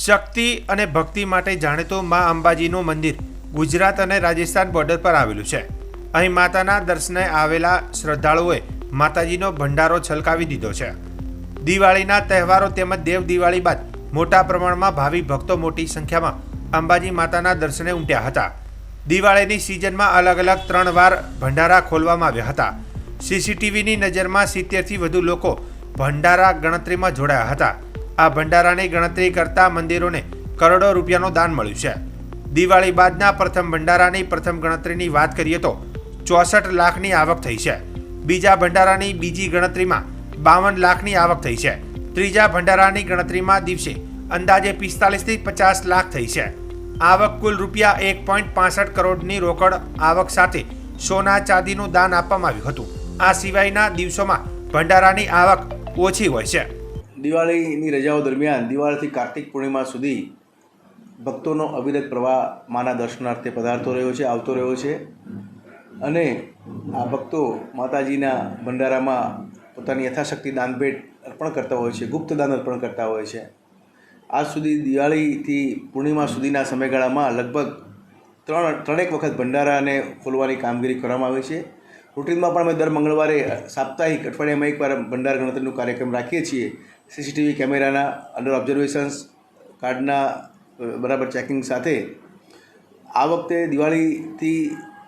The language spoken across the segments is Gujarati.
શક્તિ અને ભક્તિ માટે જાણીતું મા અંબાજીનું મંદિર ગુજરાત અને રાજસ્થાન બોર્ડર પર આવેલું છે. અહીં માતાના દર્શને આવેલા શ્રદ્ધાળુઓએ માતાજીનો ભંડારો છલકાવી દીધો છે. દિવાળીના તહેવારો તેમજ દેવ દિવાળી બાદ મોટા પ્રમાણમાં ભાવિ ભક્તો મોટી સંખ્યામાં અંબાજી માતાના દર્શને ઉમટ્યા હતા. દિવાળીની સિઝનમાં અલગ અલગ 3 વાર ભંડારા ખોલવામાં આવ્યા હતા. સીસીટીવીની નજરમાં 70થી વધુ લોકો ભંડારા ગણતરીમાં જોડાયા હતા. આ ભંડારાની ગણતરી કરતા મંદિરોને કરોડો રૂપિયાનું દાન મળ્યું છે. દિવાળી બાદના પ્રથમ ભંડારાની પ્રથમ ગણતરીની વાત કરીએ તો 64 લાખની આવક થઈ છે. બીજા ભંડારાની બીજી ગણતરીમાં 52 લાખની આવક થઈ છે. ત્રીજા ભંડારાની ગણતરીમાં દિવસે અંદાજે 45 થી 50 લાખ થઈ છે. આવક કુલ રૂપિયા 1.65 કરોડની રોકડ આવક સાથે સોના ચાંદીનું દાન આપવામાં આવ્યું હતું. આ સિવાયના દિવસોમાં ભંડારાની આવક ઓછી હોય છે. દિવાળીની રજાઓ દરમિયાન દિવાળીથી કાર્તિક પૂર્ણિમા સુધી ભક્તોનો અવિરત પ્રવાહ માના દર્શનાર્થે પધારતો રહ્યો છે, આવતો રહ્યો છે. અને આ ભક્તો માતાજીના ભંડારામાં પોતાની યથાશક્તિ દાનભેટ અર્પણ કરતા હોય છે, ગુપ્ત દાન અર્પણ કરતા હોય છે. આજ સુધી દિવાળીથી પૂર્ણિમા સુધીના સમયગાળામાં લગભગ ત્રણેક વખત ભંડારાને ખોલવાની કામગીરી કરવામાં આવી છે. રૂટિનમાં પણ અમે દર મંગળવારે સાપ્તાહિક અઠવાડિયામાં એકવાર ભંડાર ગણતરીનો કાર્યક્રમ રાખીએ છીએ. સીસીટીવી કેમેરાના અંડર ઓબ્ઝર્વેશન્સ કાર્ડના બરાબર ચેકિંગ સાથે આ વખતે દિવાળીથી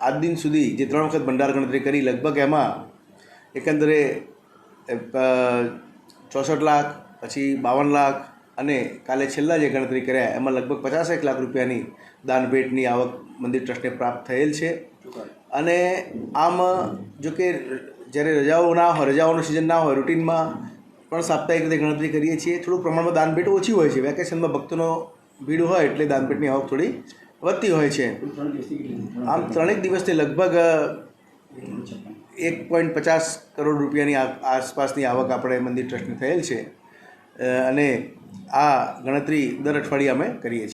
આજ દિન સુધી જે 3 વખત ભંડાર ગણતરી કરી લગભગ એમાં એકંદરે 64 લાખ, પછી 52 લાખ અને કાલે છેલ્લા જે ગણતરી કર્યા એમાં લગભગ 50 લાખ રૂપિયાની દાનભેટની આવક મંદિર ટ્રસ્ટને પ્રાપ્ત થયેલ છે. અને આમ જો કે જ્યારે રજાઓનો સિઝન ના હોય, રૂટિનમાં પણ સાપ્તાહિક રીતે ગણતરી કરીએ છીએ. થોડુંક પ્રમાણમાં દાનભેટ ઓછી હોય છે. વેકેશનમાં ભક્તોનો ભીડ હોય એટલે દાનભેટની આવક થોડી વધતી હોય છે. આમ 3 દિવસથી લગભગ 1.50 કરોડ રૂપિયાની આસપાસની આવક આપણે મંદિર ટ્રસ્ટને થયેલ છે. અને આ ગણતરી દર અઠવાડિયે અમે કરીએ છીએ.